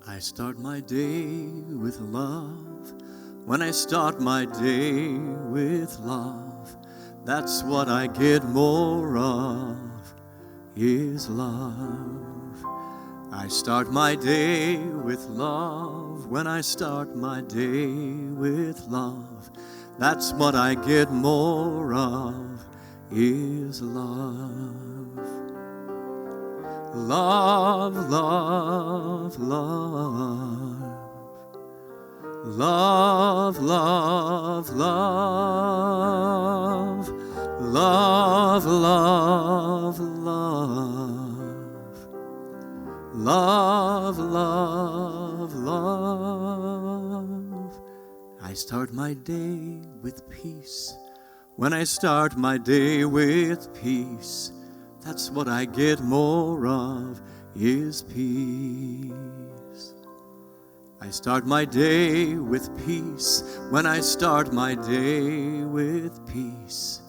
I start my day with love. When I start my day with love, that's what I get more of, is love. I start my day with love. When I start my day with love, that's what I get more of, is love. Love, love, love. Love, love, love. Love, love, love. Love, love, love. I start my day with peace. When I start my day with peace, that's what I get more of, is peace. I start my day with peace. When I start my day with peace,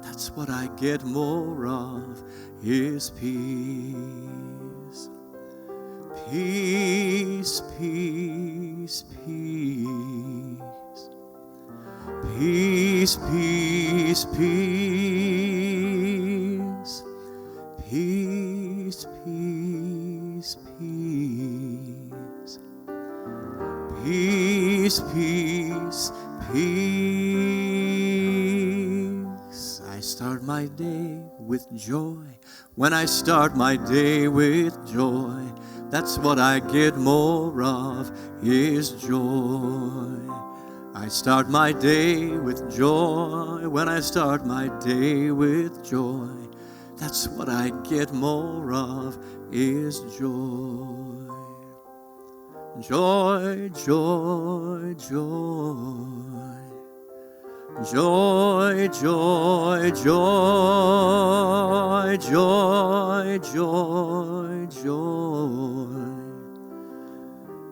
that's what I get more of, is peace. Peace, peace, peace. Peace, peace, peace. Peace, peace, peace. Peace, peace, peace. I start my day with joy. When I start my day with joy, that's what I get more of, is joy. I start my day with joy. When I start my day with joy, that's what I get more of, is joy. Joy, joy, joy. Joy, joy, joy, joy, joy, joy.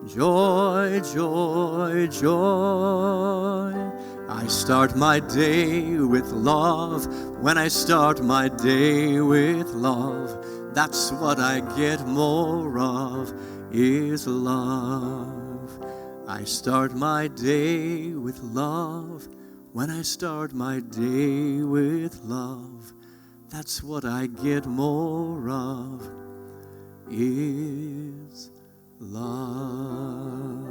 Joy, joy, joy. I start my day with love. When I start my day with love, that's what I get more of, is love. I start my day with love. When I start my day with love, that's what I get more of, is love.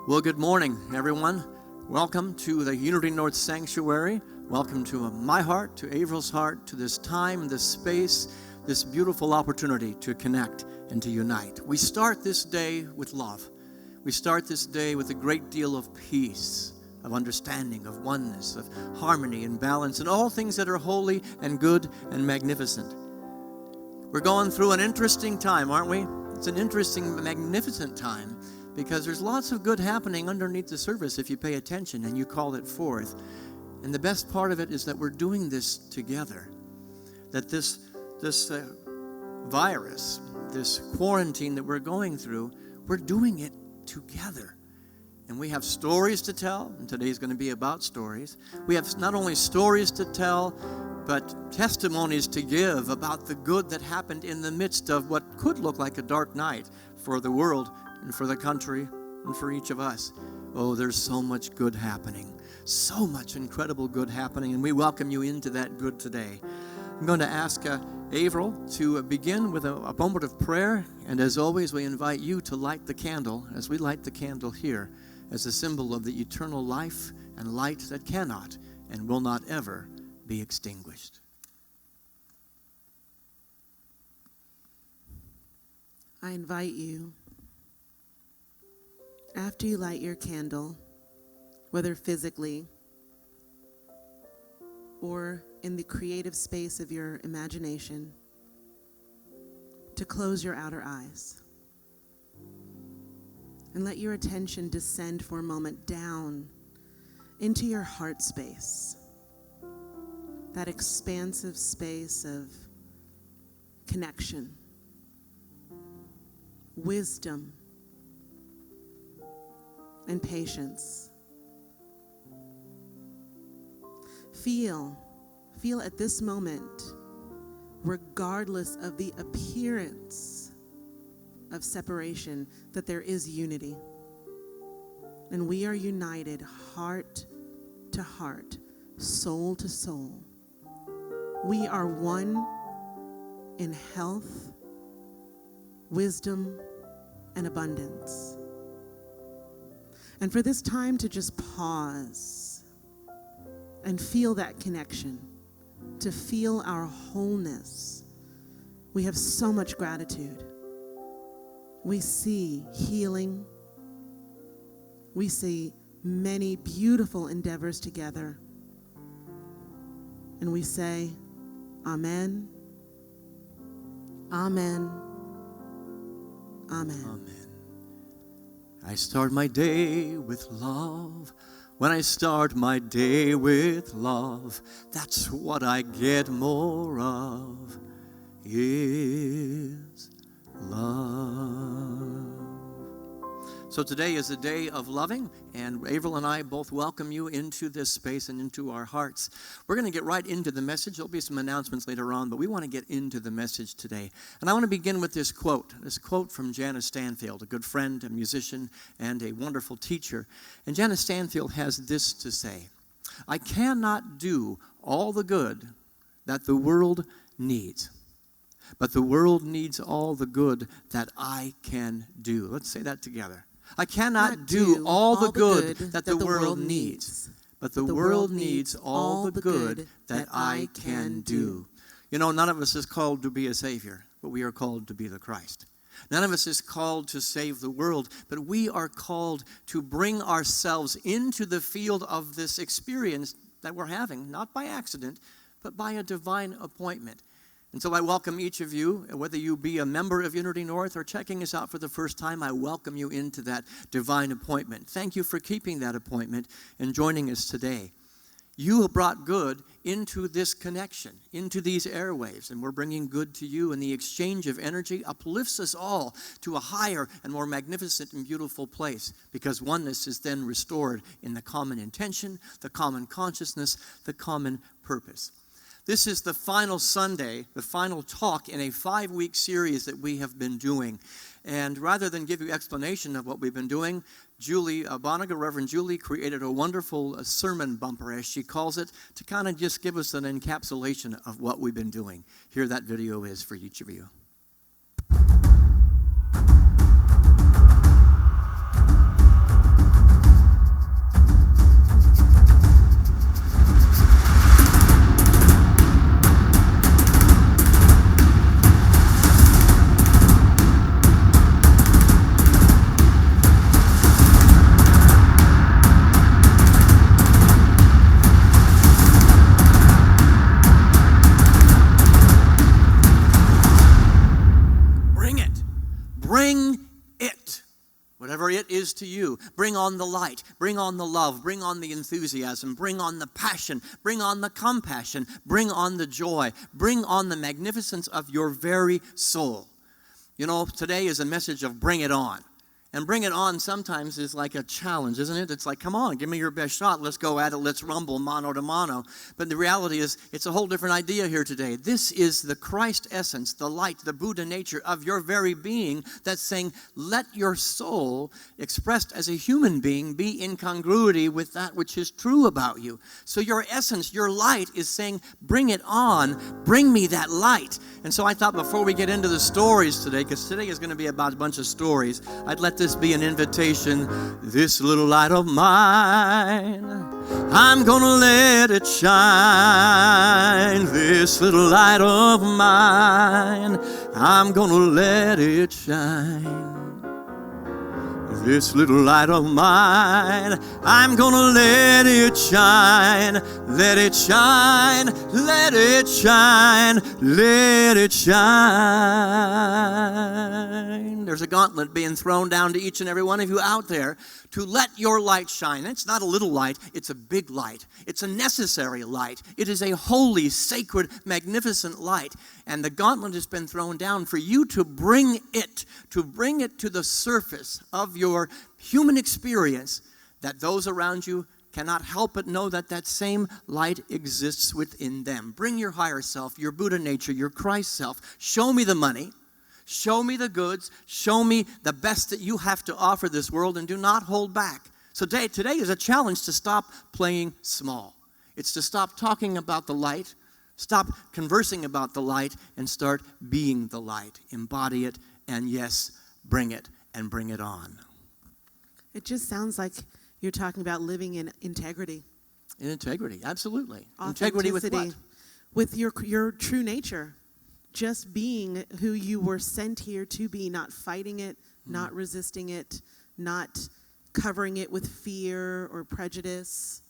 Well, good morning, everyone. Welcome to the Unity North Sanctuary. Welcome to my heart, to Avril's heart, to this time, this space, this beautiful opportunity to connect and to unite. We start this day with love. We start this day with a great deal of peace, of understanding, of oneness, of harmony and balance, and all things that are holy and good and magnificent. We're going through an interesting time, aren't we? It's an interesting, magnificent time, because there's lots of good happening underneath the surface if you pay attention and you call it forth. And the best part of it is that we're doing this together. That this virus, this quarantine that we're going through, we're doing it together. And we have stories to tell, and today's going to be about stories. We have not only stories to tell, but testimonies to give about the good that happened in the midst of what could look like a dark night for the world and for the country and for each of us. Oh, there's so much good happening, so much incredible good happening, and we welcome you into that good today. I'm going to ask Avril to begin with a moment of prayer, and as always, we invite you to light the candle as we light the candle here as a symbol of the eternal life and light that cannot and will not ever be extinguished. I invite you, after you light your candle, whether physically or in the creative space of your imagination, to close your outer eyes and let your attention descend for a moment down into your heart space, that expansive space of connection, wisdom, and patience. Feel at this moment, regardless of the appearance of separation, that there is unity. And we are united heart to heart, soul to soul. We are one in health, wisdom, and abundance. And for this time to just pause and feel that connection, to feel our wholeness, we have so much gratitude. We see healing. We see many beautiful endeavors together. And we say, Amen, Amen, Amen. Amen. I start my day with love. When I start my day with love, that's what I get more of, is love. So today is a day of loving, and Avril and I both welcome you into this space and into our hearts. We're going to get right into the message. There'll be some announcements later on, but we want to get into the message today. And I want to begin with this quote from Janice Stanfield, a good friend, a musician, and a wonderful teacher. And Janice Stanfield has this to say: I cannot do all the good that the world needs, but the world needs all the good that I can do. Let's say that together. I cannot do all the good that the world needs, but the world needs all the good that I can do. You know, none of us is called to be a savior, but we are called to be the Christ. None of us is called to save the world, but we are called to bring ourselves into the field of this experience that we're having, not by accident, but by a divine appointment. And so I welcome each of you, whether you be a member of Unity North or checking us out for the first time, I welcome you into that divine appointment. Thank you for keeping that appointment and joining us today. You have brought good into this connection, into these airwaves, and we're bringing good to you, and the exchange of energy uplifts us all to a higher and more magnificent and beautiful place, because oneness is then restored in the common intention, the common consciousness, the common purpose. This is the final Sunday, the final talk in a 5-week series that we have been doing. And rather than give you explanation of what we've been doing, Julie Boniger, Reverend Julie, created a wonderful sermon bumper, as she calls it, to kind of just give us an encapsulation of what we've been doing. Here that video is for each of you. It is to you. Bring on the light, bring on the love, bring on the enthusiasm, bring on the passion, bring on the compassion, bring on the joy, bring on the magnificence of your very soul. You know, today is a message of bring it on. And bring it on sometimes is like a challenge, isn't it? It's like, come on, give me your best shot. Let's go at it. Let's rumble mano to mano. But the reality is, it's a whole different idea here today. This is the Christ essence, the light, the Buddha nature of your very being that's saying, let your soul, expressed as a human being, be in congruity with that which is true about you. So your essence, your light is saying, bring it on. Bring me that light. And so I thought before we get into the stories today, because today is going to be about a bunch of stories, I'd let this be an invitation. This little light of mine, I'm gonna let it shine. This little light of mine, I'm gonna let it shine. This little light of mine, I'm gonna let it shine. Let it shine, let it shine, let it shine. There's a gauntlet being thrown down to each and every one of you out there to let your light shine. It's not a little light, it's a big light. It's a necessary light. It is a holy, sacred, magnificent light. And the gauntlet has been thrown down for you to bring it to the surface of your human experience, that those around you cannot help but know that that same light exists within them. Bring your higher self, your Buddha nature, your Christ self. Show me the money. Show me the goods. Show me the best that you have to offer this world, and do not hold back. So today is a challenge to stop playing small. It's to stop talking about the light, stop conversing about the light, and start being the light. Embody it, and yes, bring it, and bring it on. It just sounds like you're talking about living in integrity. In integrity, absolutely. Integrity with what? With your true nature. Just being who you were sent here to be, not fighting it, not resisting it, not covering it with fear or prejudice.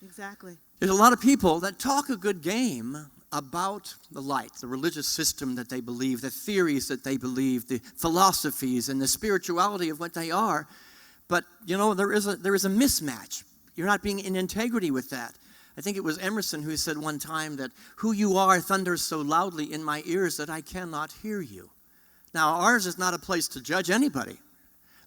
Exactly. There's a lot of people that talk a good game about the light, the religious system that they believe, the theories that they believe, the philosophies and the spirituality of what they are. But, there is a mismatch. You're not being in integrity with that. I think it was Emerson who said one time that who you are thunders so loudly in my ears that I cannot hear you. Now, ours is not a place to judge anybody,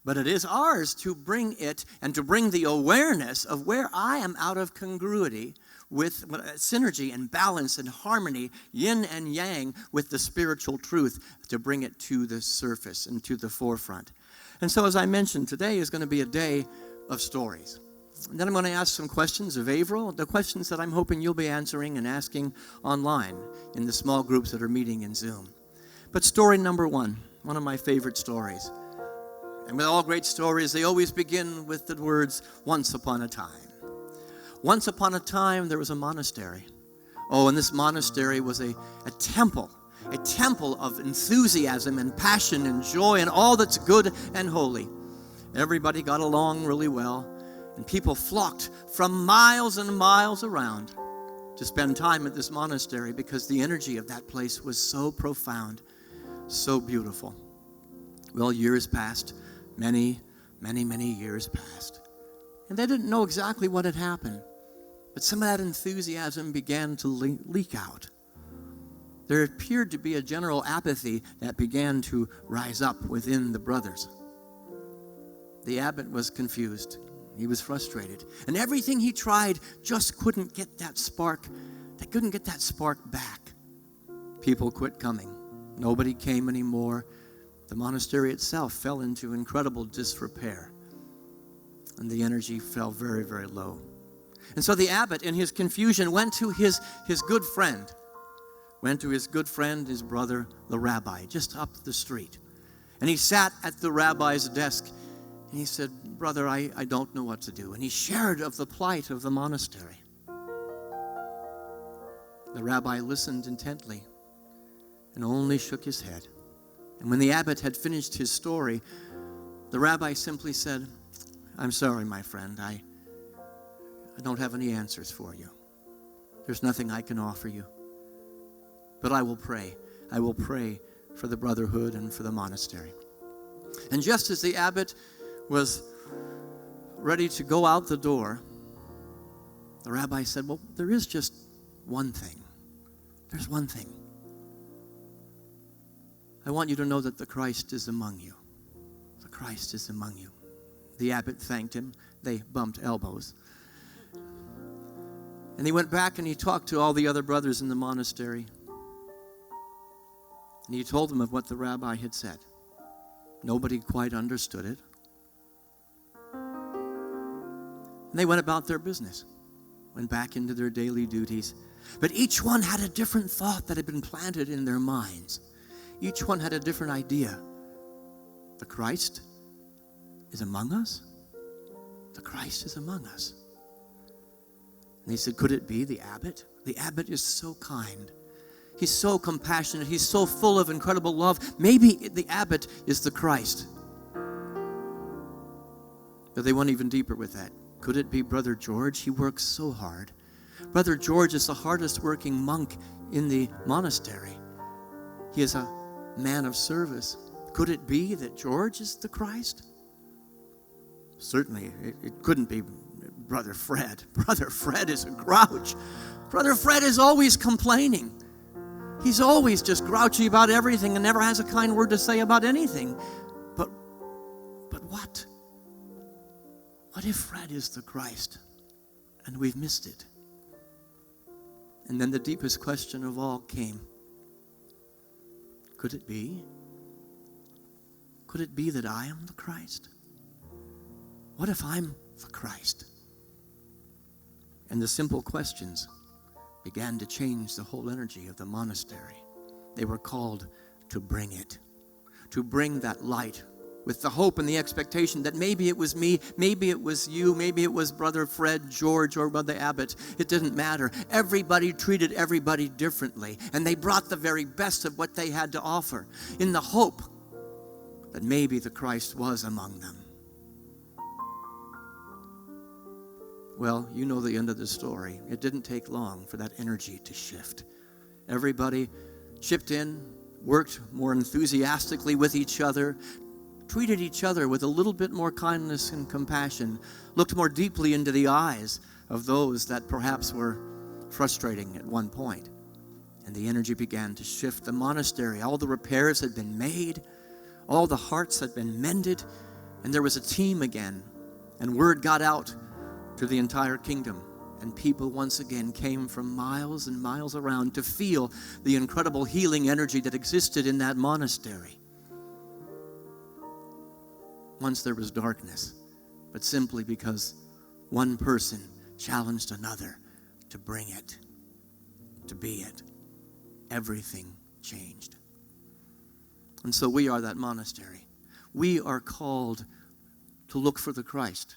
but it is ours to bring it and to bring the awareness of where I am out of congruity with synergy and balance and harmony, yin and yang, with the spiritual truth, to bring it to the surface and to the forefront. And so, as I mentioned, today is going to be a day of stories. And then I'm going to ask some questions of Averill, the questions that I'm hoping you'll be answering and asking online in the small groups that are meeting in Zoom. But story number one of my favorite stories. And with all great stories, they always begin with the words, once upon a time. Once upon a time, there was a monastery. Oh, and this monastery was a temple of enthusiasm and passion and joy and all that's good and holy. Everybody got along really well. And people flocked from miles and miles around to spend time at this monastery because the energy of that place was so profound, so beautiful. Well, years passed, many, many, many years passed. And they didn't know exactly what had happened. But some of that enthusiasm began to leak out. There appeared to be a general apathy that began to rise up within the brothers. The abbot was confused. He was frustrated. And everything he tried just couldn't get that spark. They couldn't get that spark back. People quit coming. Nobody came anymore. The monastery itself fell into incredible disrepair. And the energy fell very, very low. And so the abbot, in his confusion, went to his good friend. His brother, the rabbi, just up the street. And he sat at the rabbi's desk. And he said, brother, I don't know what to do. And he shared of the plight of the monastery. The rabbi listened intently and only shook his head. And when the abbot had finished his story, the rabbi simply said, I'm sorry, my friend. I don't have any answers for you. There's nothing I can offer you. But I will pray. I will pray for the brotherhood and for the monastery. And just as the abbot was ready to go out the door, the rabbi said, well, there is just one thing. There's one thing. I want you to know that the Christ is among you. The Christ is among you. The abbot thanked him. They bumped elbows. And he went back and he talked to all the other brothers in the monastery. And he told them of what the rabbi had said. Nobody quite understood it. And they went about their business, went back into their daily duties. But each one had a different thought that had been planted in their minds. Each one had a different idea. The Christ is among us? The Christ is among us. And they said, could it be the abbot? The abbot is so kind. He's so compassionate. He's so full of incredible love. Maybe the abbot is the Christ. But they went even deeper with that. Could it be Brother George? He works so hard. Brother George is the hardest working monk in the monastery. He is a man of service. Could it be that George is the Christ? Certainly, it couldn't be Brother Fred. Brother Fred is a grouch. Brother Fred is always complaining. He's always just grouchy about everything and never has a kind word to say about anything. But what? What if Fred is the Christ and we've missed it? And then the deepest question of all came. Could it be Could it be that I am the Christ? What if I'm the Christ? And the simple questions began to change the whole energy of the monastery. They were called to bring it, to bring that light with the hope and the expectation that maybe it was me, maybe it was you, maybe it was Brother Fred, George, or Brother Abbott. It didn't matter. Everybody treated everybody differently, and they brought the very best of what they had to offer in the hope that maybe the Christ was among them. Well, you know the end of the story. It didn't take long for that energy to shift. Everybody chipped in, worked more enthusiastically with each other, treated each other with a little bit more kindness and compassion, looked more deeply into the eyes of those that perhaps were frustrating at one point. And the energy began to shift. The monastery, all the repairs had been made, all the hearts had been mended, and there was a team again. And word got out to the entire kingdom. And people once again came from miles and miles around to feel the incredible healing energy that existed in that monastery. Once there was darkness, but simply because one person challenged another to bring it, to be it, everything changed. And so we are that monastery. We are called to look for the Christ.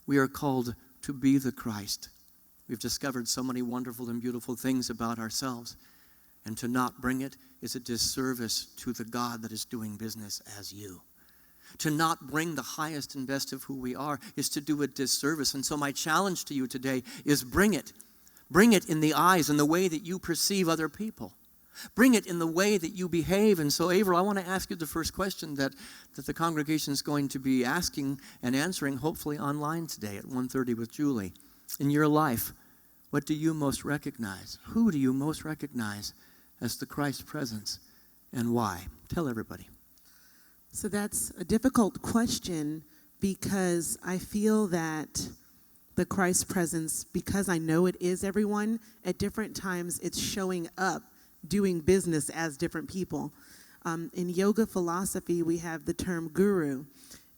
We are called to be the Christ. We've discovered so many wonderful and beautiful things about ourselves, and to not bring it is a disservice to the God that is doing business as you. To not bring the highest and best of who we are is to do a disservice. And so my challenge to you today is bring it. Bring it in the eyes and the way that you perceive other people. Bring it in the way that you behave. And so, Averill, I want to ask you the first question that the congregation is going to be asking and answering, hopefully online today at 1:30 with Julie. In your life, what do you most recognize? Who do you most recognize as the Christ presence, and why? Tell everybody. So that's a difficult question, because I feel that the Christ presence, because I know it is everyone, at different times it's showing up doing business as different people. In yoga philosophy, we have the term guru,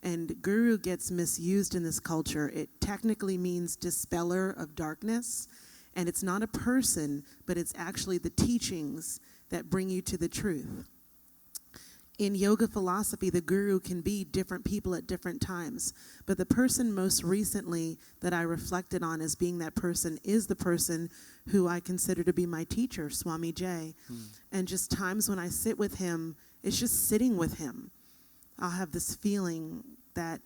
and guru gets misused in this culture. It technically means dispeller of darkness, and it's not a person, but it's actually the teachings that bring you to the truth. In yoga philosophy, the guru can be different people at different times. But the person most recently that I reflected on as being that person is the person who I consider to be my teacher, Swami Jay. And just times when I sit with him, it's just sitting with him. I'll have this feeling that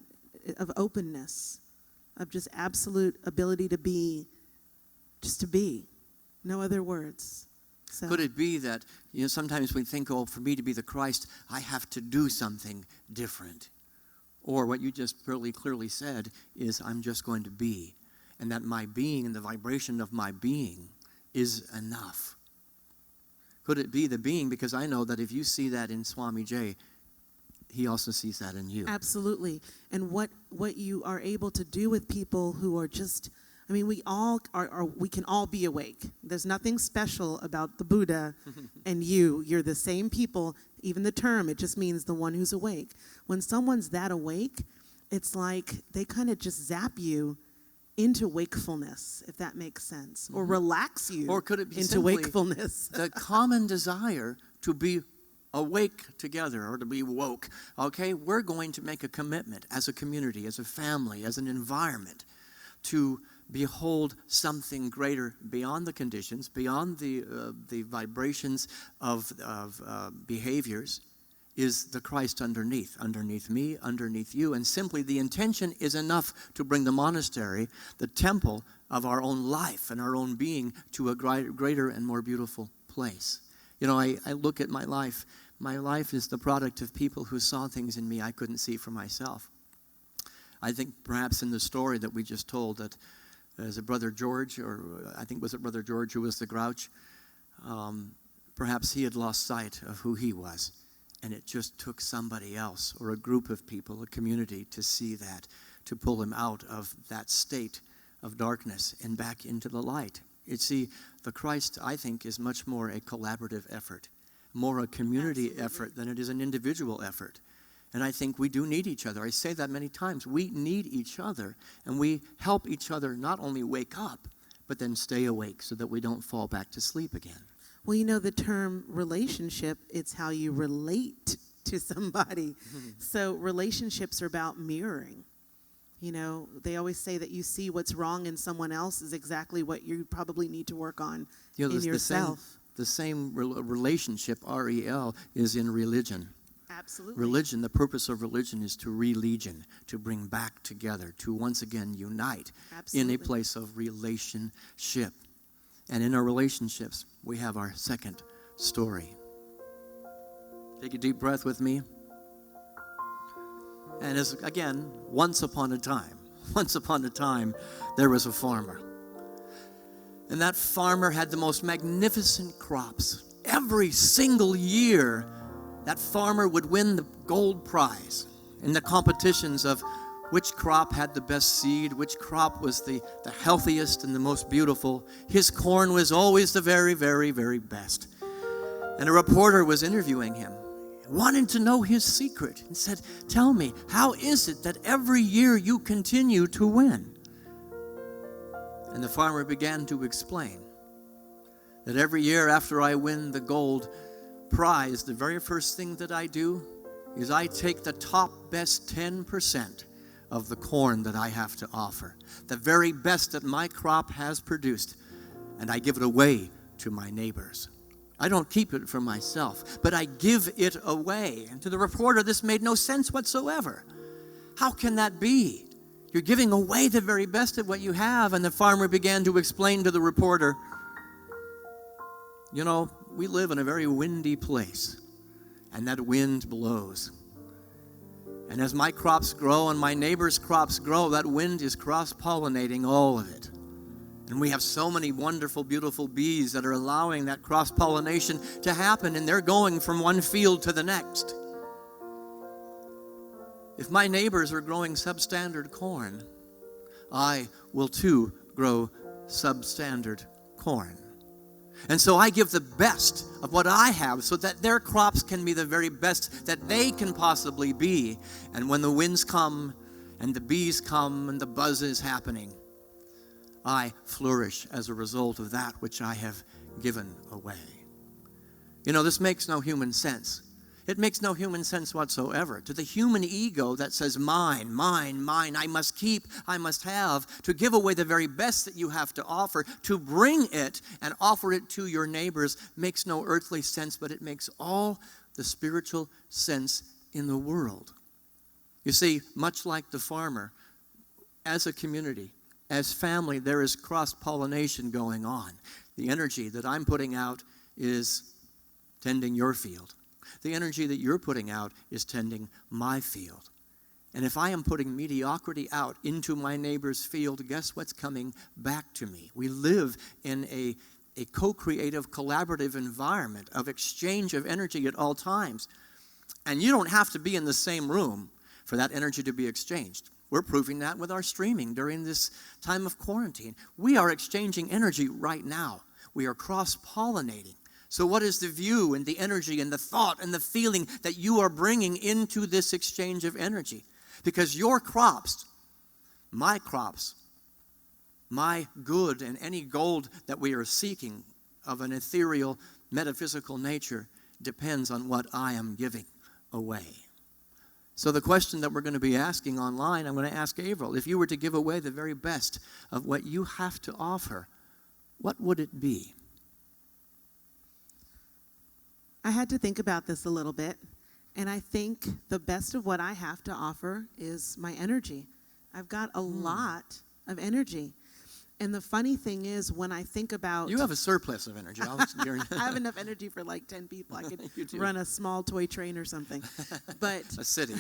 of openness, of just absolute ability to be, just to be. No other words. So. Could it be that, sometimes we think, oh, for me to be the Christ, I have to do something different? Or what you just really clearly said is, I'm just going to be. And that my being and the vibration of my being is enough. Could it be the being? Because I know that if you see that in Swami Jay, he also sees that in you. Absolutely. And what you are able to do with people who are just... we all we can all be awake. There's nothing special about the Buddha and you. You're the same people. Even the term, it just means the one who's awake. When someone's that awake, it's like they kind of just zap you into wakefulness, if that makes sense, or relax you or could it be into wakefulness. The common desire to be awake together or to be woke. Okay, we're going to make a commitment as a community, as a family, as an environment to behold something greater beyond the conditions, beyond the vibrations of behaviors, is the Christ underneath me, underneath you. And simply the intention is enough to bring the monastery, the temple of our own life and our own being, to a greater and more beautiful place. I look at my life. My life is the product of people who saw things in me I couldn't see for myself. I think perhaps in the story that we just told that as a Brother George, or I think was it Brother George who was the grouch, perhaps he had lost sight of who he was. And it just took somebody else or a group of people, a community, to see that, to pull him out of that state of darkness and back into the light. You see, the Christ, I think, is much more a collaborative effort, more a community effort than it is an individual effort. And I think we do need each other. I say that many times. We need each other, and we help each other not only wake up, but then stay awake so that we don't fall back to sleep again. Well, you know, the term relationship, it's how you relate to somebody. So relationships are about mirroring. You know, they always say that you see what's wrong in someone else is exactly what you probably need to work on in yourself. The same relationship, R-E-L, is in religion. Absolutely. Religion, the purpose of religion is to religion, to bring back together, to once again unite in a place of relationship. And in our relationships, we have our second story. Take a deep breath with me. And as again, once upon a time, there was a farmer. And that farmer had the most magnificent crops. Every single year, that farmer would win the gold prize in the competitions of which crop had the best seed, which crop was the healthiest and the most beautiful. His corn was always the very, very, very best. And a reporter was interviewing him, wanting to know his secret, and said, "Tell me, how is it that every year you continue to win?" And the farmer began to explain that every year after I win the gold prize, the very first thing that I do is I take the top best 10% of the corn that I have to offer, the very best that my crop has produced, and I give it away to my neighbors. I don't keep it for myself, but I give it away. And to the reporter, this made no sense whatsoever. How can that be? You're giving away the very best of what you have. And the farmer began to explain to the reporter, "You know, we live in a very windy place, and that wind blows. And as my crops grow and my neighbor's crops grow, that wind is cross-pollinating all of it. And we have so many wonderful, beautiful bees that are allowing that cross-pollination to happen, and they're going from one field to the next. If my neighbors are growing substandard corn, I will too grow substandard corn. And so I give the best of what I have so that their crops can be the very best that they can possibly be. And when the winds come and the bees come and the buzz is happening, I flourish as a result of that which I have given away." You know, this makes no human sense. It makes no human sense whatsoever. To the human ego that says, mine, mine, mine, I must keep, I must have, to give away the very best that you have to offer, to bring it and offer it to your neighbors makes no earthly sense, but it makes all the spiritual sense in the world. You see, much like the farmer, as a community, as family, there is cross-pollination going on. The energy that I'm putting out is tending your field. The energy that you're putting out is tending my field. And if I am putting mediocrity out into my neighbor's field, guess what's coming back to me? We live in a co-creative, collaborative environment of exchange of energy at all times. And you don't have to be in the same room for that energy to be exchanged. We're proving that with our streaming during this time of quarantine. We are exchanging energy right now. We are cross-pollinating. So what is the view and the energy and the thought and the feeling that you are bringing into this exchange of energy? Because your crops, my good and any gold that we are seeking of an ethereal, metaphysical nature depends on what I am giving away. So the question that we're going to be asking online, I'm going to ask Avril, if you were to give away the very best of what you have to offer, what would it be? I had to think about this a little bit, and I think the best of what I have to offer is my energy. I've got a lot of energy. And the funny thing is, when I think about... You have a surplus of energy. I have enough energy for like 10 people. I could run a small toy train or something. But a city.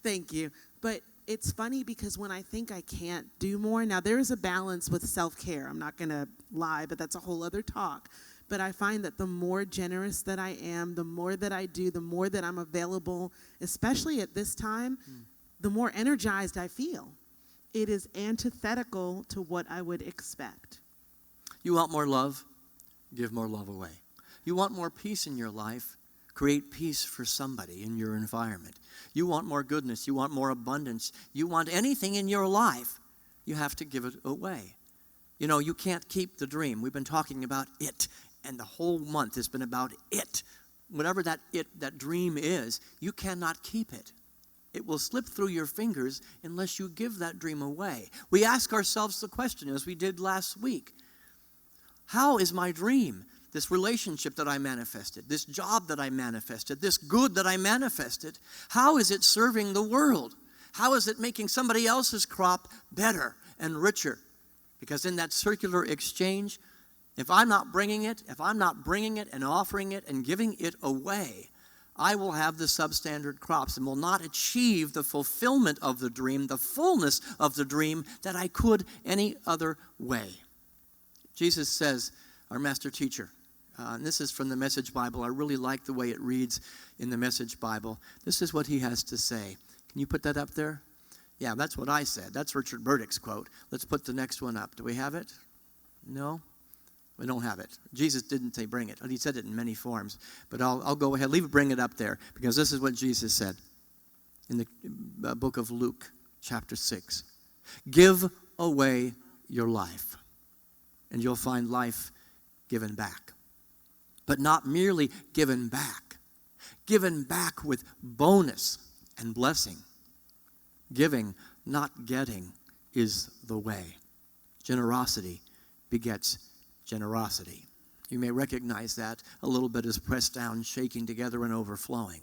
Thank you. But it's funny because when I think I can't do more, now there is a balance with self-care. I'm not going to lie, but that's a whole other talk. But I find that the more generous that I am, the more that I do, the more that I'm available, especially at this time, the more energized I feel. It is antithetical to what I would expect. You want more love? Give more love away. You want more peace in your life? create peace for somebody in your environment. You want more goodness. You want more abundance. You want anything in your life, you have to give it away. You know, you can't keep the dream. We've been talking about it, and the whole month has been about it. Whatever that dream is, you cannot keep it. It will slip through your fingers unless you give that dream away. We ask ourselves the question, as we did last week, how is my dream, this relationship that I manifested, this job that I manifested, this good that I manifested, how is it serving the world? How is it making somebody else's crop better and richer? Because in that circular exchange, if I'm not bringing it and offering it and giving it away, I will have the substandard crops and will not achieve the fulfillment of the dream, the fullness of the dream that I could any other way. Jesus says, our master teacher, and this is from the Message Bible. I really like the way it reads in the Message Bible. This is what he has to say. Can you put that up there? Yeah, that's what I said. That's Richard Burdick's quote. Let's put the next one up. Do we have it? No? We don't have it. Jesus didn't say bring it. He said it in many forms. But I'll go ahead. Bring it up there. Because this is what Jesus said in the book of Luke, chapter 6. Give away your life, and you'll find life given back. But not merely given back with bonus and blessing. Giving, not getting, is the way. Generosity begets generosity. You may recognize that a little bit as pressed down, shaking together, and overflowing.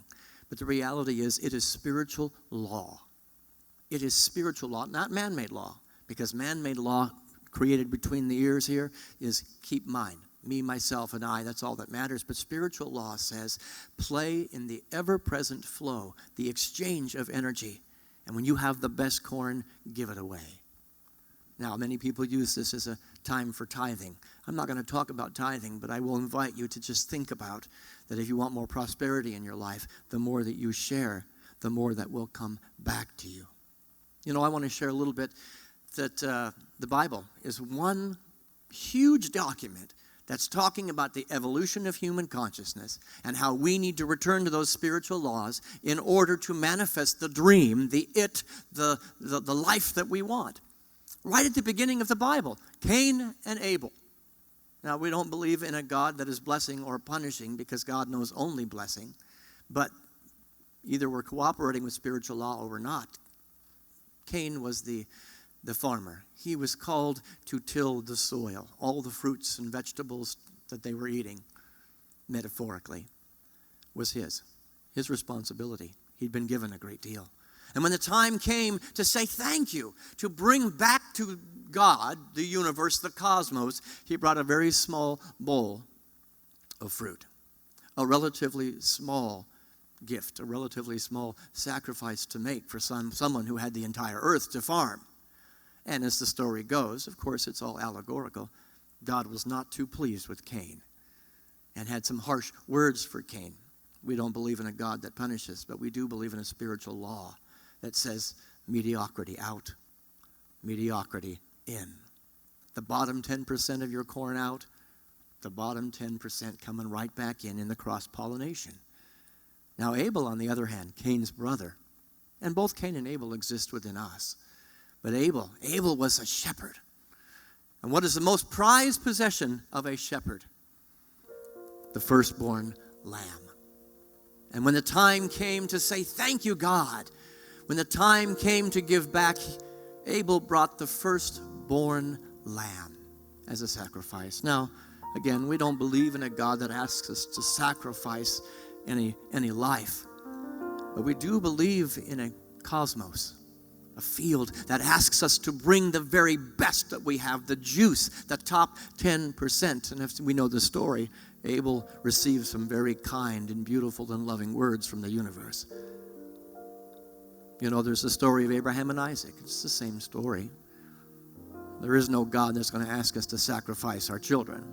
But the reality is it is spiritual law. It is spiritual law, not man-made law. Because man-made law created between the ears here is keep mine. Me, myself, and I, that's all that matters. But spiritual law says play in the ever-present flow, the exchange of energy. And when you have the best corn, give it away. Now, many people use this as a time for tithing. I'm not going to talk about tithing, but I will invite you to just think about that if you want more prosperity in your life, the more that you share, the more that will come back to you. You know, I want to share a little bit that the Bible is one huge document that's talking about the evolution of human consciousness and how we need to return to those spiritual laws in order to manifest the dream, the life that we want. Right at the beginning of the Bible, Cain and Abel. Now, we don't believe in a God that is blessing or punishing because God knows only blessing. But either we're cooperating with spiritual law or we're not. Cain was the farmer. He was called to till the soil. All the fruits and vegetables that they were eating, metaphorically, was his responsibility. He'd been given a great deal. And when the time came to say thank you, to bring back to God, the universe, the cosmos, he brought a very small bowl of fruit, a relatively small gift, a relatively small sacrifice to make for someone who had the entire earth to farm. And as the story goes, of course, it's all allegorical, God was not too pleased with Cain and had some harsh words for Cain. We don't believe in a God that punishes, but we do believe in a spiritual law that says mediocrity out, mediocrity in. The bottom 10% of your corn out, the bottom 10% coming right back in the cross-pollination. Now Abel, on the other hand, Cain's brother, and both Cain and Abel exist within us. But Abel was a shepherd. And what is the most prized possession of a shepherd? The firstborn lamb. And when the time came to say, thank you, God, when the time came to give back, Abel brought the firstborn lamb as a sacrifice. Now, again, we don't believe in a God that asks us to sacrifice any life. But we do believe in a cosmos, a field that asks us to bring the very best that we have, the juice, the top 10%. And if we know the story, Abel received some very kind and beautiful and loving words from the universe. You know, there's the story of Abraham and Isaac. It's the same story. There is no God that's going to ask us to sacrifice our children.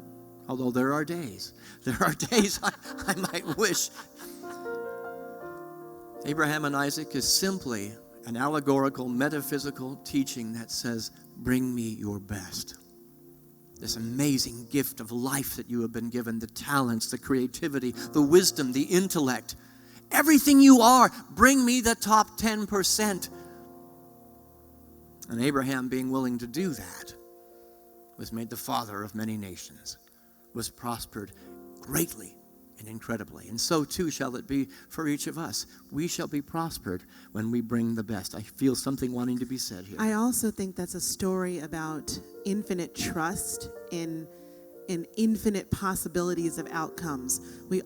Although there are days I might wish. Abraham and Isaac is simply an allegorical, metaphysical teaching that says, bring me your best. this amazing gift of life that you have been given, the talents, the creativity, the wisdom, the intellect. Everything you are, bring me the top 10%. And Abraham, being willing to do that, was made the father of many nations, was prospered greatly and incredibly. And so too shall it be for each of us. We shall be prospered when we bring the best. I feel something wanting to be said here. I also think that's a story about infinite trust in infinite possibilities of outcomes. We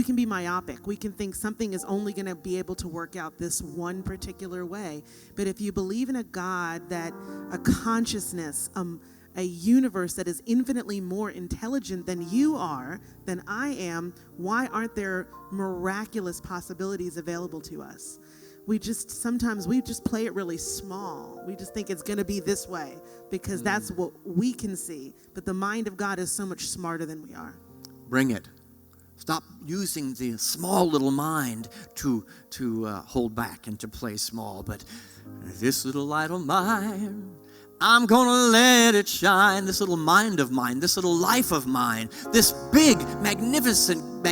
can be myopic. We can think something is only going to be able to work out this one particular way. But if you believe in a God, that a consciousness, a universe that is infinitely more intelligent than you are, than I am, why aren't there miraculous possibilities available to us? Sometimes we just play it really small. We just think it's going to be this way because that's what we can see. But the mind of God is so much smarter than we are. Bring it. Stop using the small little mind to hold back and to play small. But this little light of mine, I'm going to let it shine. This little mind of mine, this little life of mine, this big, magnificent,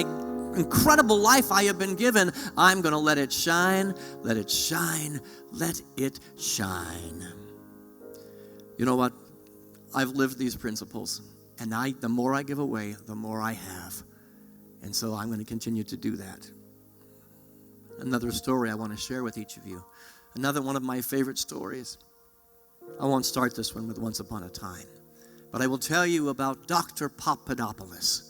incredible life I have been given, I'm going to let it shine, let it shine, let it shine. You know what? I've lived these principles, and the more I give away, the more I have. And so I'm going to continue to do that. Another story I want to share with each of you. Another one of my favorite stories. I won't start this one with Once Upon a Time, but I will tell you about Dr. Papadopoulos.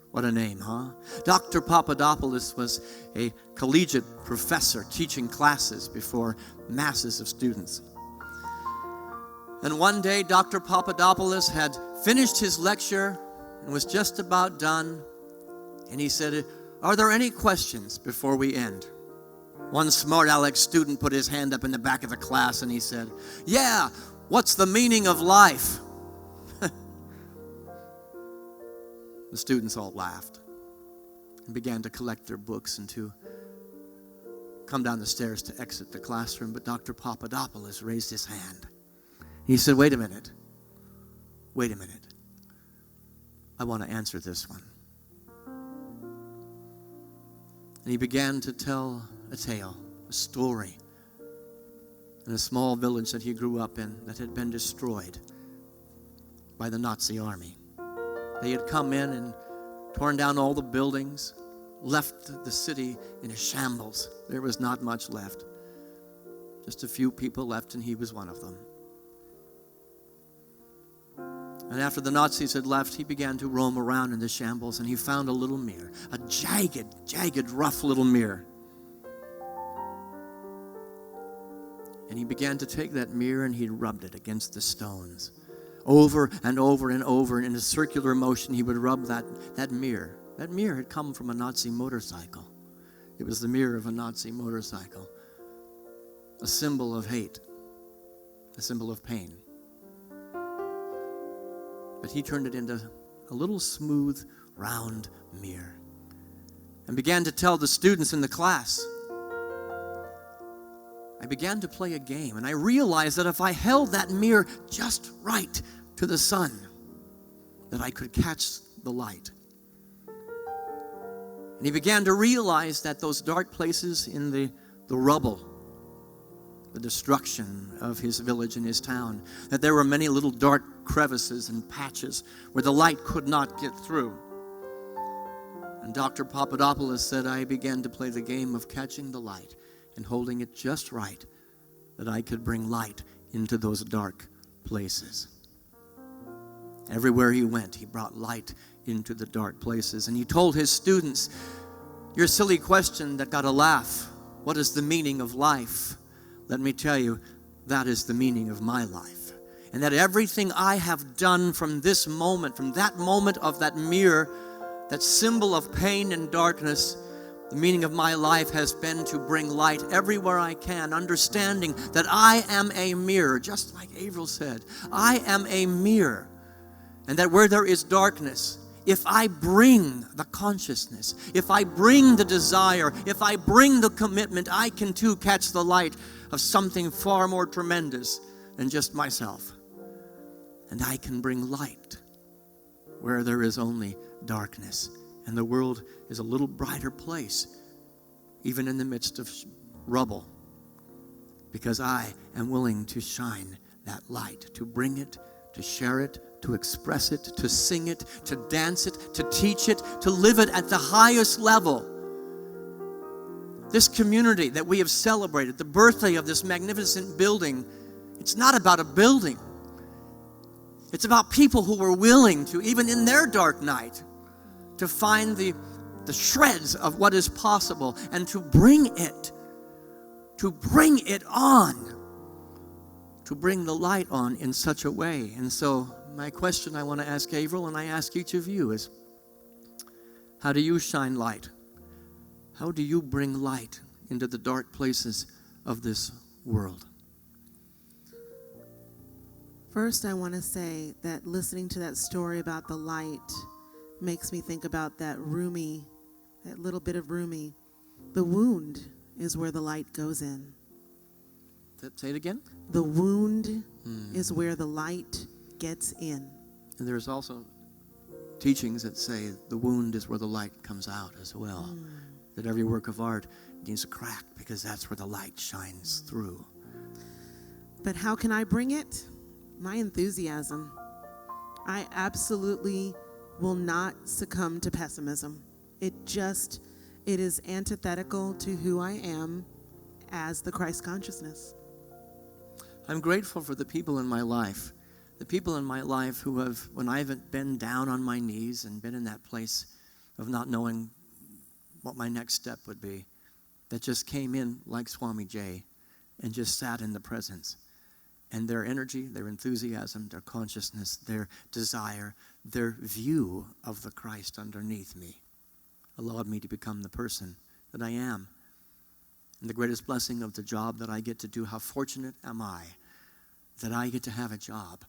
What a name, huh? Dr. Papadopoulos was a collegiate professor teaching classes before masses of students. And one day, Dr. Papadopoulos had finished his lecture and was just about done. And he said, "Are there any questions before we end?" One smart aleck student put his hand up in the back of the class and he said, "Yeah, what's the meaning of life?" The students all laughed and began to collect their books and to come down the stairs to exit the classroom. But Dr. Papadopoulos raised his hand. He said, wait a minute. I want to answer this one. And he began to tell a tale, a story, in a small village that he grew up in that had been destroyed by the Nazi army. They had come in and torn down all the buildings, left the city in a shambles. There was not much left. Just a few people left, and he was one of them. And after the Nazis had left, he began to roam around in the shambles, and he found a little mirror, a jagged, rough little mirror. And he began to take that mirror and he rubbed it against the stones. Over and over and over, and in a circular motion, he would rub that mirror. That mirror had come from a Nazi motorcycle. It was the mirror of a Nazi motorcycle. A symbol of hate. A symbol of pain. But he turned it into a little smooth, round mirror. And began to tell the students in the class, I began to play a game, and I realized that if I held that mirror just right to the sun, that I could catch the light. And he began to realize that those dark places in the rubble, the destruction of his village and his town, that there were many little dark crevices and patches where the light could not get through. And Dr. Papadopoulos said, I began to play the game of catching the light and holding it just right, that I could bring light into those dark places. Everywhere he went, he brought light into the dark places. And he told his students, your silly question that got a laugh, what is the meaning of life? Let me tell you, that is the meaning of my life. And that everything I have done from this moment, from that moment of that mirror, that symbol of pain and darkness, the meaning of my life has been to bring light everywhere I can, understanding that I am a mirror, just like Avril said. I am a mirror. And that where there is darkness, if I bring the consciousness, if I bring the desire, if I bring the commitment, I can too catch the light of something far more tremendous than just myself. and I can bring light where there is only darkness. And the world is a little brighter place, even in the midst of rubble, because I am willing to shine that light, to bring it, to share it, to express it, to sing it, to dance it, to teach it, to live it at the highest level. This community that we have celebrated, the birthday of this magnificent building, it's not about a building. It's about people who were willing to, even in their dark night, to find the shreds of what is possible and to bring it on, to bring the light on in such a way. And so my question I want to ask Averill, and I ask each of you, is how do you shine light? How do you bring light into the dark places of this world? First, I want to say that listening to that story about the light makes me think about that little bit of Rumi. The wound is where the light goes in. Say it again. The wound is where the light gets in. And there's also teachings that say the wound is where the light comes out as well. That every work of art needs a crack because that's where the light shines through. But how can I bring it? My enthusiasm. I absolutely will not succumb to pessimism. It is antithetical to who I am as the Christ consciousness. I'm grateful for the people in my life. The people in my life who have, when I haven't been down on my knees and been in that place of not knowing what my next step would be, that just came in like Swami Jay and just sat in the presence. And their energy, their enthusiasm, their consciousness, their desire, their view of the Christ underneath me allowed me to become the person that I am. And the greatest blessing of the job that I get to do, how fortunate am I that I get to have a job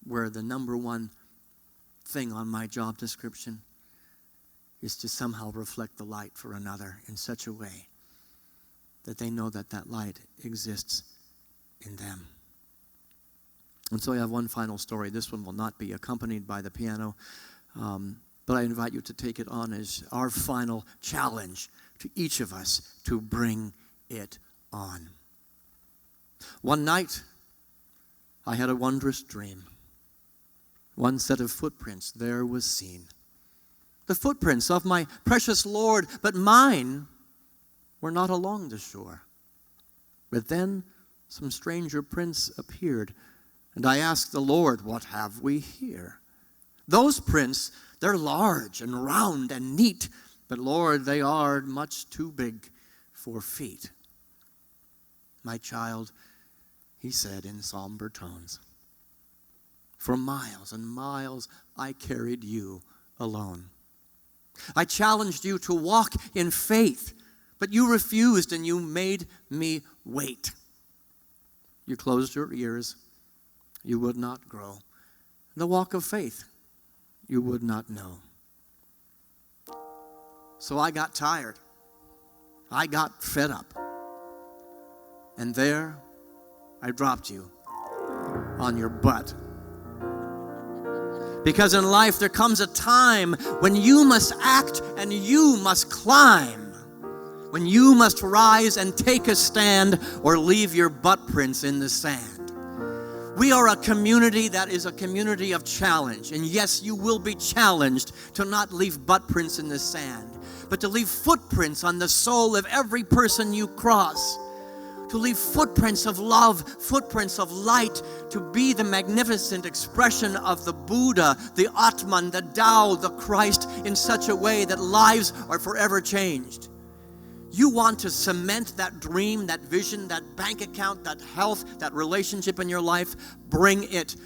where the number one thing on my job description is to somehow reflect the light for another in such a way that they know that that light exists in them. And so I have one final story. This one will not be accompanied by the piano, but I invite you to take it on as our final challenge to each of us to bring it on. One night, I had a wondrous dream. One set of footprints there was seen. The footprints of my precious Lord, but mine were not along the shore. But then some stranger prints appeared, and I asked the Lord, what have we here? Those prints, they're large and round and neat, but Lord, they are much too big for feet. My child, he said in somber tones, for miles and miles I carried you alone. I challenged you to walk in faith, but you refused and you made me wait. You closed your ears. You would not grow. The walk of faith you would not know. So I got tired. I got fed up. And there I dropped you on your butt. Because in life there comes a time when you must act and you must climb. When you must rise and take a stand or leave your butt prints in the sand. We are a community that is a community of challenge. And yes, you will be challenged to not leave butt prints in the sand, but to leave footprints on the soul of every person you cross. To leave footprints of love, footprints of light, to be the magnificent expression of the Buddha, the Atman, the Tao, the Christ in such a way that lives are forever changed. You want to cement that dream, that vision, that bank account, that health, that relationship in your life, bring it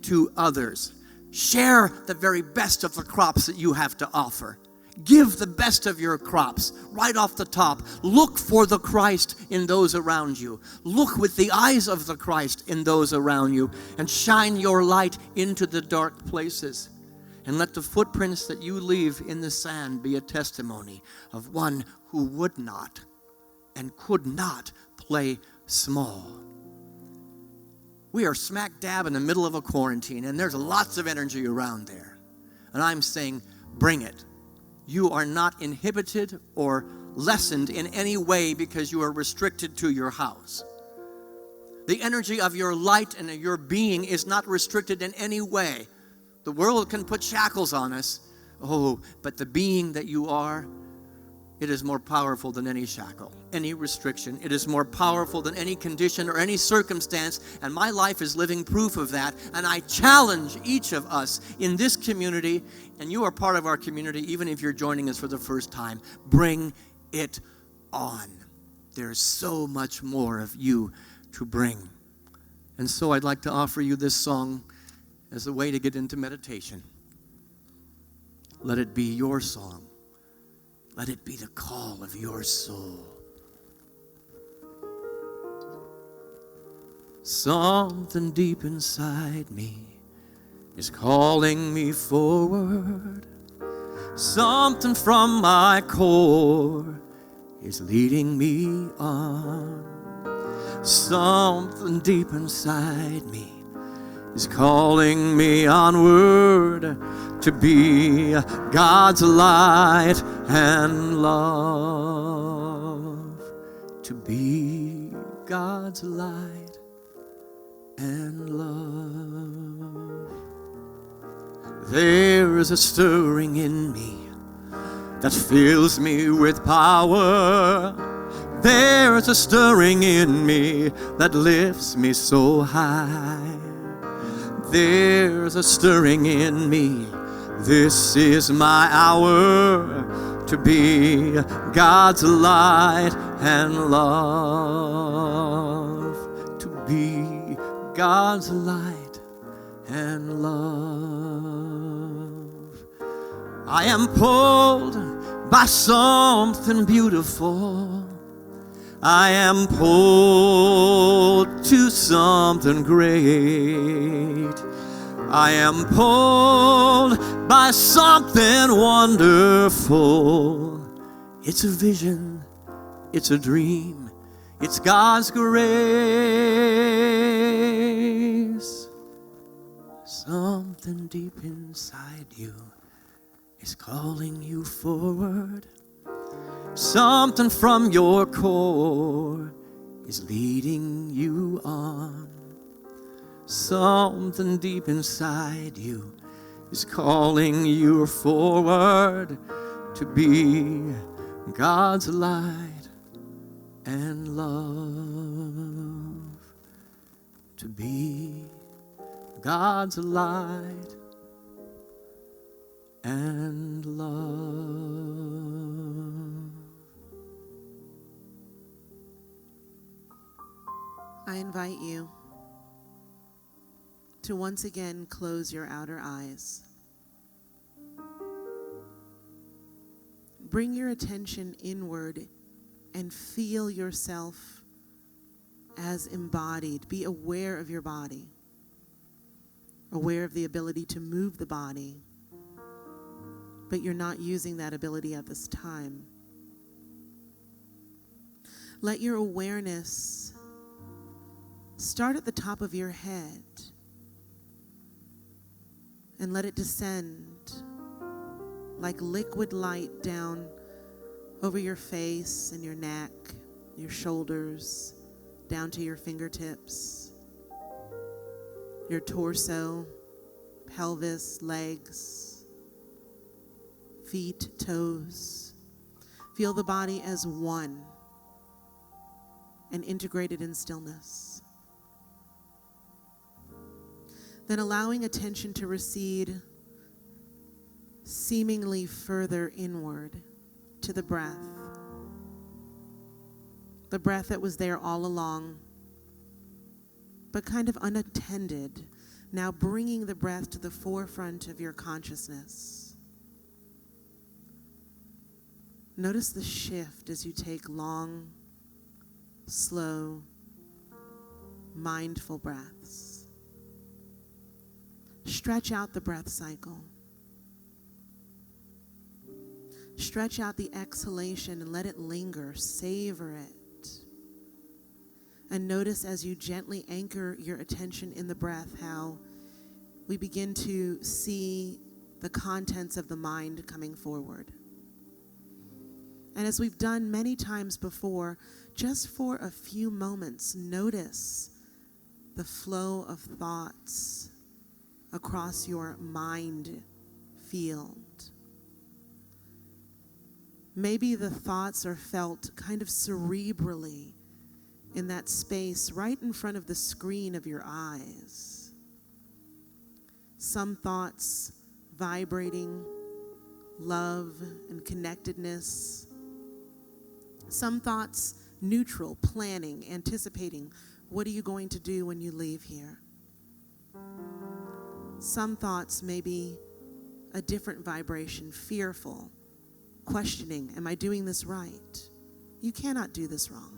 to others. Share the very best of the crops that you have to offer. Give the best of your crops right off the top. Look for the Christ in those around you. Look with the eyes of the Christ in those around you and shine your light into the dark places. And let the footprints that you leave in the sand be a testimony of one who would not and could not play small. We are smack dab in the middle of a quarantine, and there's lots of energy around there. And I'm saying, bring it. You are not inhibited or lessened in any way because you are restricted to your house. The energy of your light and your being is not restricted in any way. The world can put shackles on us. Oh, but the being that you are, it is more powerful than any shackle, any restriction. It is more powerful than any condition or any circumstance, and my life is living proof of that. And I challenge each of us in this community, and you are part of our community, even if you're joining us for the first time, bring it on. There's so much more of you to bring. And so I'd like to offer you this song as a way to get into meditation. Let it be your song. Let it be the call of your soul. Something deep inside me is calling me forward. Something from my core is leading me on. Something deep inside me is calling me onward to be God's light and love. To be God's light and love. There is a stirring in me that fills me with power. There is a stirring in me that lifts me so high. There's a stirring in me. This is my hour to be God's light and love. To be God's light and love. I am pulled by something beautiful. I am pulled to something great. I am pulled by something wonderful. It's a vision, it's a dream, it's God's grace. Something deep inside you is calling you forward. Something from your core is leading you on. Something deep inside you is calling you forward to be God's light and love. To be God's light and love. I invite you to once again close your outer eyes. Bring your attention inward and feel yourself as embodied. Be aware of your body, aware of the ability to move the body, but you're not using that ability at this time. Let your awareness start at the top of your head and let it descend like liquid light down over your face and your neck, your shoulders, down to your fingertips, your torso, pelvis, legs, feet, toes. Feel the body as one and integrated in stillness. Then allowing attention to recede seemingly further inward to the breath. The breath that was there all along, but kind of unattended, now bringing the breath to the forefront of your consciousness. Notice the shift as you take long, slow, mindful breaths. Stretch out the breath cycle. Stretch out the exhalation and let it linger. Savor it. And notice as you gently anchor your attention in the breath how we begin to see the contents of the mind coming forward. And as we've done many times before, just for a few moments, notice the flow of thoughts across your mind field. Maybe the thoughts are felt kind of cerebrally in that space right in front of the screen of your eyes. Some thoughts vibrating love and connectedness. Some thoughts neutral, planning, anticipating, what are you going to do when you leave here? Some thoughts may be a different vibration, fearful, questioning, am I doing this right? You cannot do this wrong.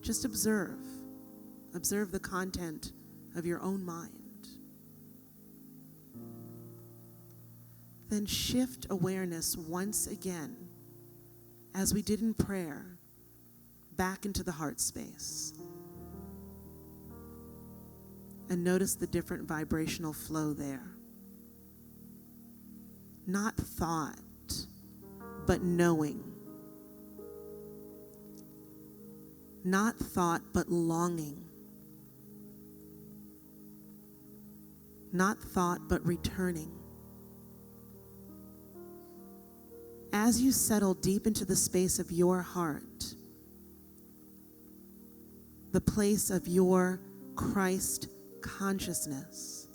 Just observe. Observe the content of your own mind. Then shift awareness once again, as we did in prayer, back into the heart space. And notice the different vibrational flow there. Not thought, but knowing. Not thought, but longing. Not thought, but returning. As you settle deep into the space of your heart, the place of your Christ consciousness,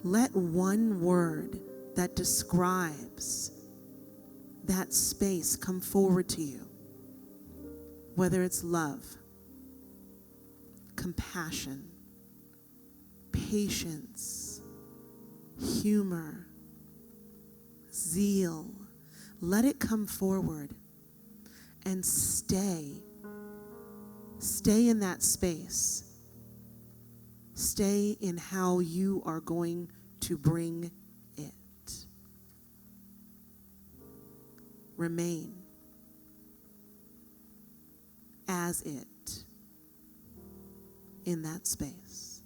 let one word that describes that space come forward to you, whether it's love, compassion, patience, humor, zeal. Let it come forward and stay. Stay in that space. Stay in how you are going to bring it. Remain as it in that space.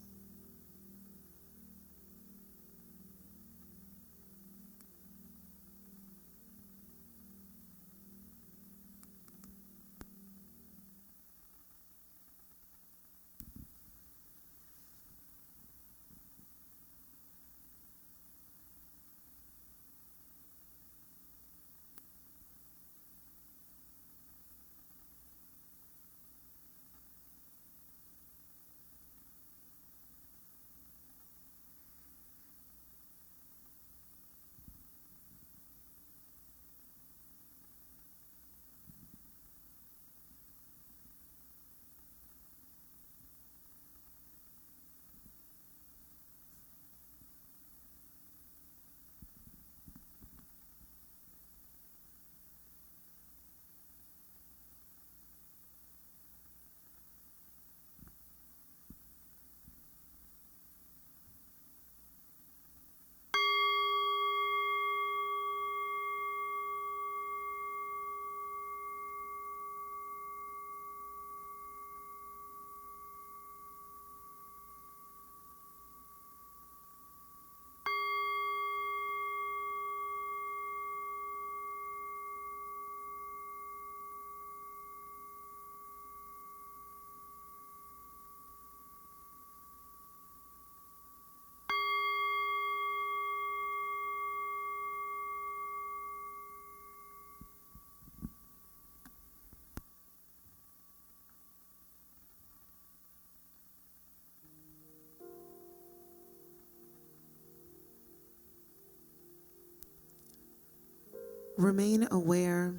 Remain aware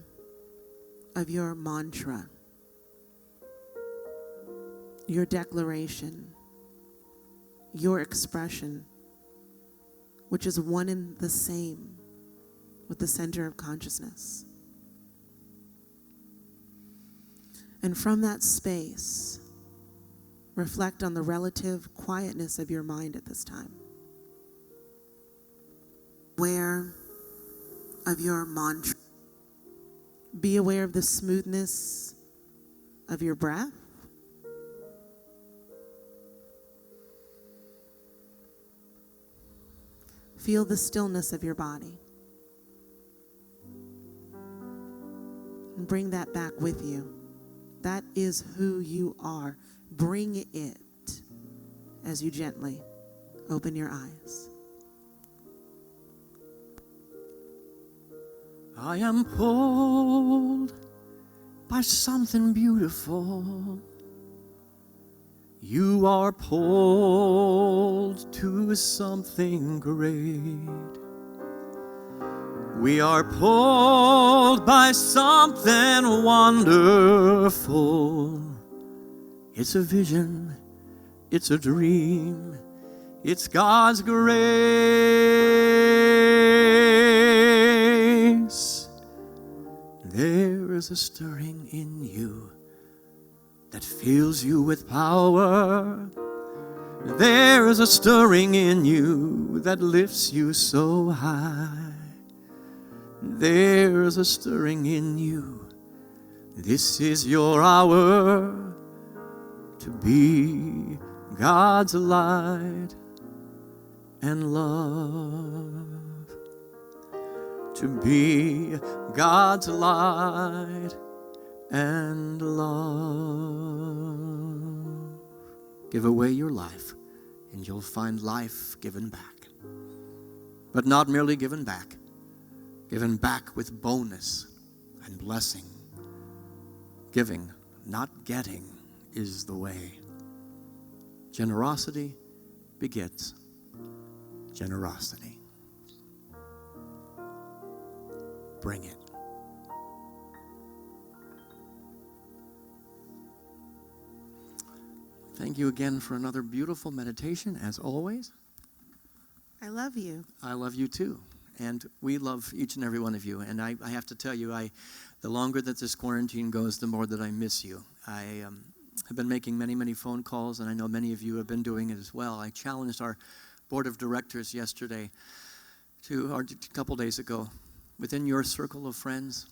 of your mantra, your declaration, your expression, which is one and the same with the center of consciousness. And from that space, reflect on the relative quietness of your mind at this time. Aware of your mantra. Be aware of the smoothness of your breath. Feel the stillness of your body. And bring that back with you. That is who you are. Bring it as you gently open your eyes. I am pulled by something beautiful. You are pulled to something great. We are pulled by something wonderful. It's a vision, it's a dream, it's God's grace. There is a stirring in you that fills you with power. There is a stirring in you that lifts you so high. There is a stirring in you. This is your hour to be God's light and love. To be God's light and love. Give away your life, and you'll find life given back. But not merely given back with bonus and blessing. Giving, not getting, is the way. Generosity begets generosity. Bring it. Thank you again for another beautiful meditation, as always. I love you. I love you too. And we love each and every one of you. And I have to tell you, the longer that this quarantine goes, the more that I miss you. I have been making many, many phone calls, and I know many of you have been doing it as well. I challenged our board of directors yesterday, or a couple days ago, within your circle of friends,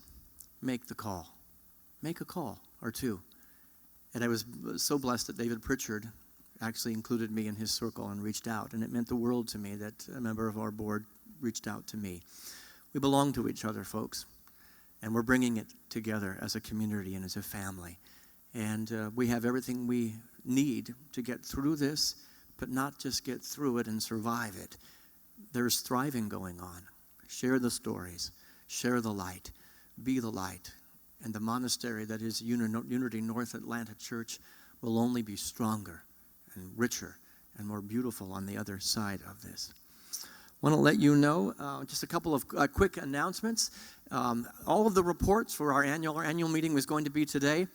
make the call. Make a call or two. And I was so blessed that David Pritchard actually included me in his circle and reached out. And it meant the world to me that a member of our board reached out to me. We belong to each other, folks. And we're bringing it together as a community and as a family. And we have everything we need to get through this, but not just get through it and survive it. There's thriving going on. Share the stories. Share the light. Be the light. And the monastery that is Unity North Atlanta Church will only be stronger and richer and more beautiful on the other side of this. I want to let you know just a couple of quick announcements. All of the reports for our annual meeting was going to be today.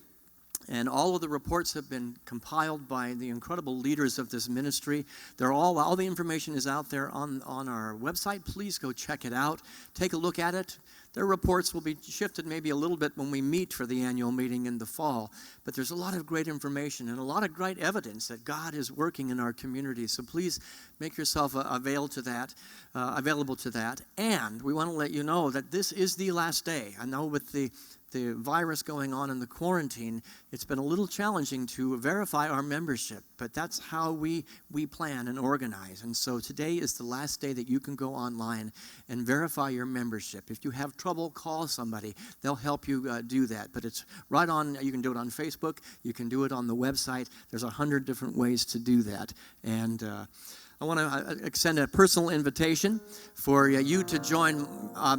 And all of the reports have been compiled by the incredible leaders of this ministry. All the information is out there on our website. Please go check it out. Take a look at it. Their reports will be shifted maybe a little bit when we meet for the annual meeting in the fall. But there's a lot of great information and a lot of great evidence that God is working in our community. So please make yourself available to that. And we want to let you know that this is the last day. I know with the virus going on in the quarantine, it's been a little challenging to verify our membership, but that's how we plan and organize. And so today is the last day that you can go online and verify your membership. If you have trouble, call somebody. They'll help you do that. But it's right on. You can do it on Facebook. You can do it on the website. There's 100 different ways to do that. And I want to extend a personal invitation for you to join.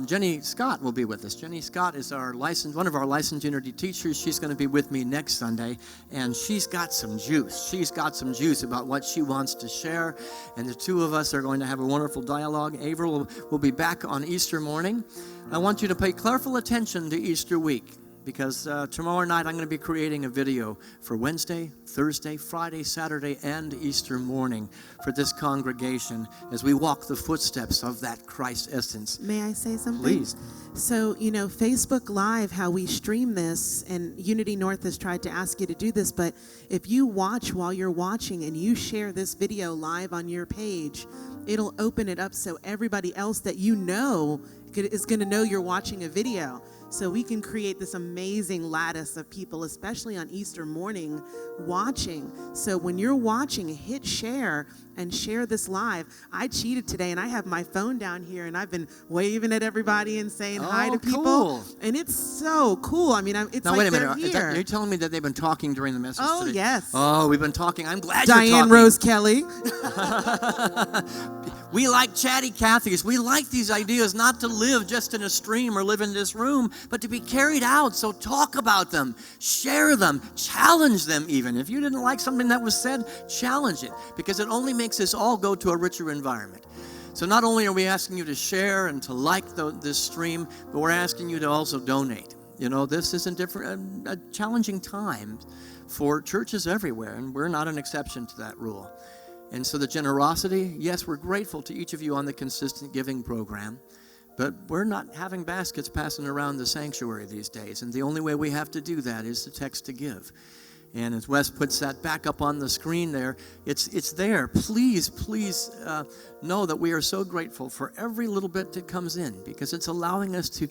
Jenny Scott will be with us. Jenny Scott is one of our licensed Unity teachers. She's going to be with me next Sunday, and she's got some juice. She's got some juice about what she wants to share, and the two of us are going to have a wonderful dialogue. Averill will be back on Easter morning. I want you to pay careful attention to Easter week, because tomorrow night I'm going to be creating a video for Wednesday, Thursday, Friday, Saturday, and Easter morning for this congregation as we walk the footsteps of that Christ essence. May I say something? Please. So, Facebook Live, how we stream this, and Unity North has tried to ask you to do this, but if you watch while you're watching and you share this video live on your page, it'll open it up so everybody else that you know is going to know you're watching a video. so we can create this amazing lattice of people, especially on Easter morning, watching. So when you're watching, hit share and share this live. I cheated today, and I have my phone down here, and I've been waving at everybody and saying hi to people. Cool. And it's so cool. I mean, it's now, like wait a they're minute. here. Are you telling me that they've been talking during the message Oh, today? yes. Oh, we've been talking. I'm glad you're Diane talking. Rose Kelly. We like chatty Cathys. We like these ideas not to live just in a stream or live in this room, but to be carried out. So talk about them, share them, challenge them even. If you didn't like something that was said, challenge it, because it only makes us all go to a richer environment. So not only are we asking you to share and to like this stream, but we're asking you to also donate. You know, this is a challenging time for churches everywhere, and we're not an exception to that rule. And so the generosity, yes, we're grateful to each of you on the consistent giving program, but we're not having baskets passing around the sanctuary these days, and the only way we have to do that is to text to give. And as Wes puts that back up on the screen there, it's there. Please know that we are so grateful for every little bit that comes in, because it's allowing us to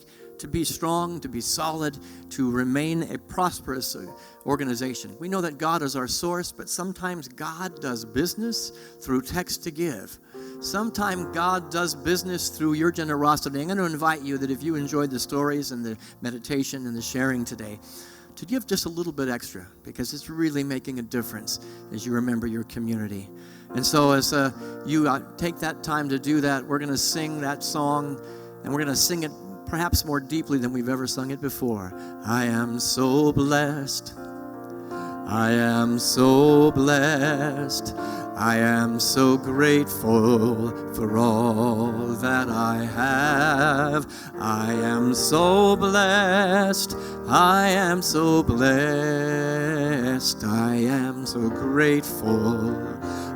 be strong, to be solid, to remain a prosperous organization. We know that God is our source, but sometimes God does business through text to give. Sometimes God does business through your generosity. I'm going to invite you that if you enjoyed the stories and the meditation and the sharing today, to give just a little bit extra, because it's really making a difference as you remember your community. And so as you take that time to do that, we're going to sing that song, and we're going to sing it perhaps more deeply than we've ever sung it before. I am so blessed. I am so blessed. I am so grateful for all that I have. I am so blessed. I am so blessed. I am so grateful.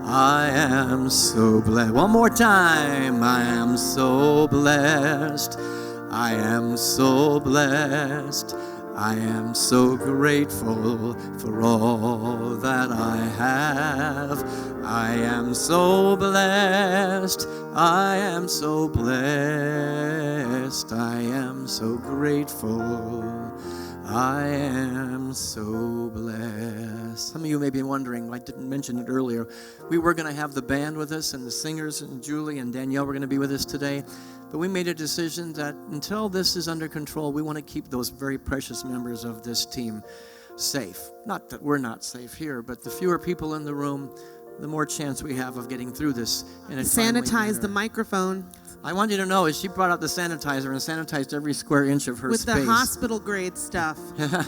I am so blessed. One more time. I am so blessed. I am so blessed. I am so grateful for all that I have. I am so blessed. I am so blessed. I am so grateful. I am so blessed. Some of you may be wondering, I didn't mention it earlier, we were going to have the band with us, and the singers, and Julie and Danielle were going to be with us today. But we made a decision that until this is under control, we want to keep those very precious members of this team safe. Not that we're not safe here, but the fewer people in the room, the more chance we have of getting through this in a timely Sanitize manner. the microphone. I want you to know, as she brought out the sanitizer and sanitized every square inch of her with space. the hospital grade stuff.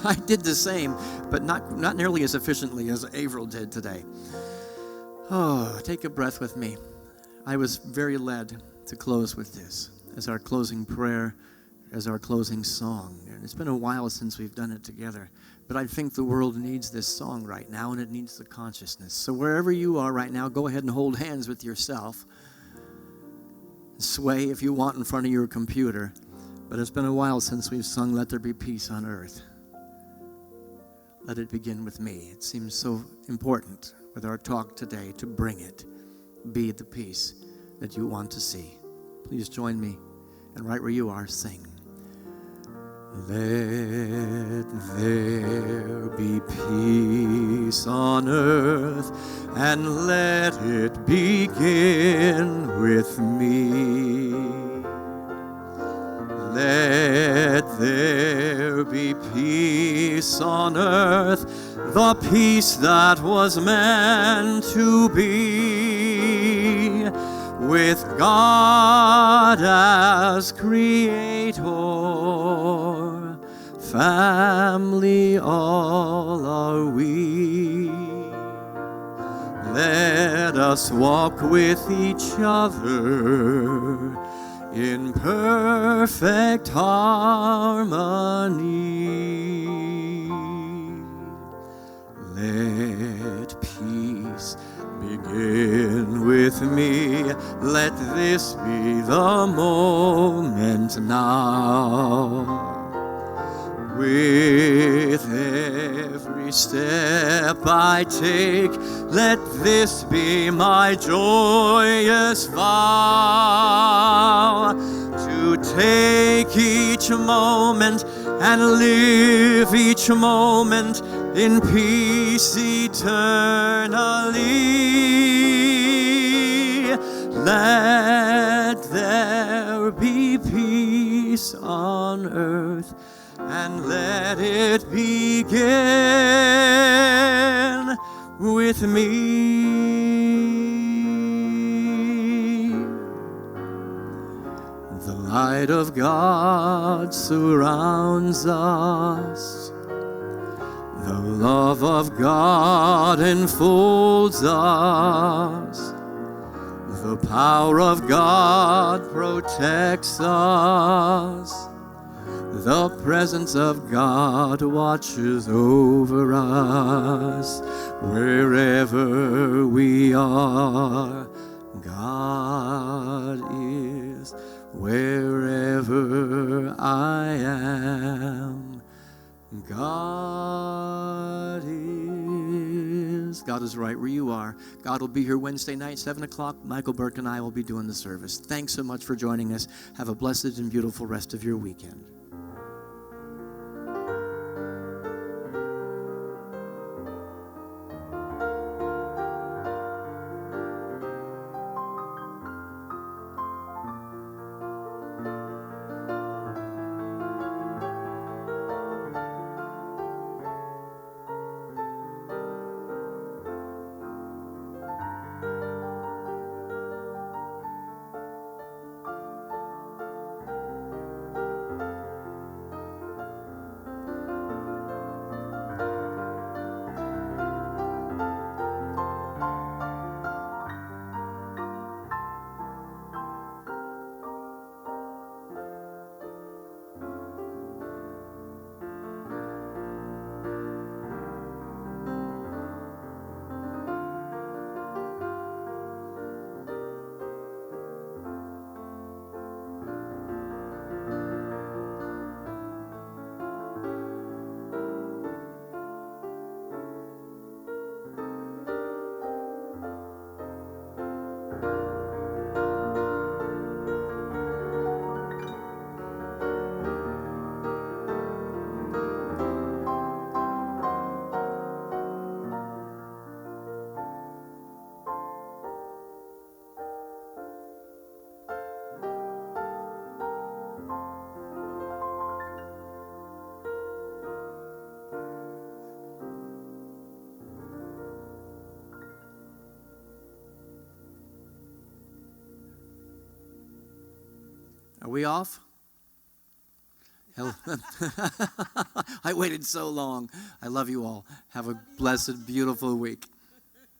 I did the same, but not nearly as efficiently as Averill did today. Oh, take a breath with me. I was very led to close with this as our closing prayer, as our closing song. And it's been a while since we've done it together, but I think the world needs this song right now, and it needs the consciousness. So wherever you are right now, go ahead and hold hands with yourself. Sway if you want in front of your computer, but it's been a while since we've sung Let There Be Peace on Earth. Let it begin with me. It seems so important with our talk today to bring it. Be the peace that you want to see. Please join me, and right where you are, sing. Let there be peace on earth, and let it begin with me. Let there be peace on earth, the peace that was meant to be, with God as creator, family all are we. Let us walk with each other in perfect harmony. Let peace begin with me. Let this be the moment now. With every step I take, let this be my joyous vow, to to take each moment and live each moment in peace eternally. Let there be peace on earth, and let it begin with me. The light of God surrounds us. The love of God enfolds us. The power of God protects us. The presence of God watches over us. Wherever we are, God is. Wherever I am, God is. God is right where you are. God will be here Wednesday night, 7 o'clock. Michael Burke and I will be doing the service. Thanks so much for joining us. Have a blessed and beautiful rest of your weekend. Are we off? I waited so long. I love you all. Have a blessed, beautiful week.